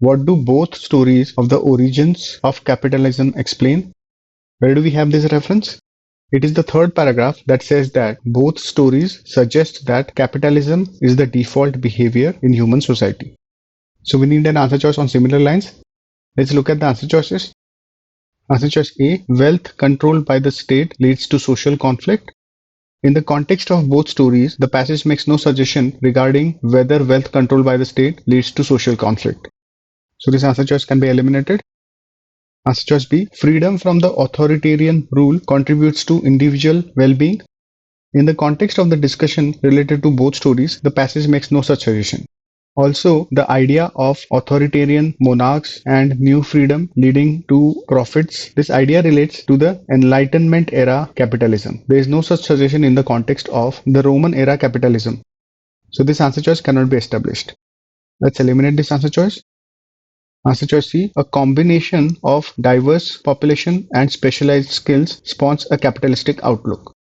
What do both stories of the origins of capitalism explain? Where do we have this reference? It is the third paragraph that says that both stories suggest that capitalism is the default behavior in human society. So we need an answer choice on similar lines. Let's look at the answer choices. Answer choice A, wealth controlled by the state leads to social conflict. In the context of both stories, the passage makes no suggestion regarding whether wealth controlled by the state leads to social conflict. So this answer choice can be eliminated. Answer choice B, freedom from the authoritarian rule contributes to individual well-being. In the context of the discussion related to both stories, the passage makes no such suggestion. Also, the idea of authoritarian monarchs and new freedom leading to profits, this idea relates to the Enlightenment era capitalism. There is no such suggestion in the context of the Roman era capitalism. So this answer choice cannot be established. Let's eliminate this answer choice. Answer choice C, a combination of diverse population and specialized skills spawns a capitalistic outlook.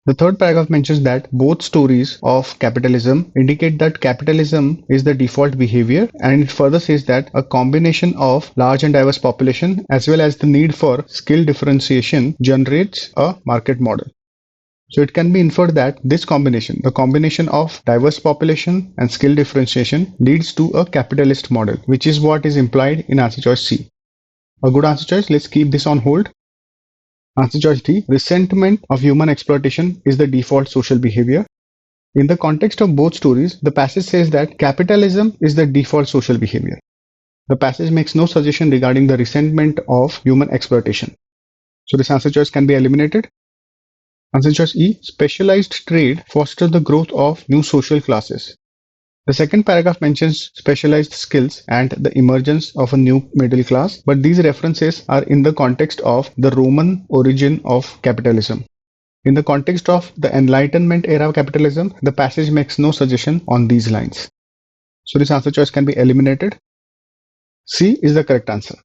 The third paragraph mentions that both stories of capitalism indicate that capitalism is the default behavior, and it further says that a combination of large and diverse population as well as the need for skill differentiation generates a market model. So it can be inferred that this combination, the combination of diverse population and skill differentiation, leads to a capitalist model, which is what is implied in answer choice C. A good answer choice, let's keep this on hold. Answer choice D, resentment of human exploitation is the default social behavior. In the context of both stories, the passage says that capitalism is the default social behavior. The passage makes no suggestion regarding the resentment of human exploitation. So this answer choice can be eliminated. Answer choice E, specialized trade fosters the growth of new social classes. The second paragraph mentions specialized skills and the emergence of a new middle class, but these references are in the context of the Roman origin of capitalism. In the context of the Enlightenment era capitalism, the passage makes no suggestion on these lines. So this answer choice can be eliminated. C is the correct answer.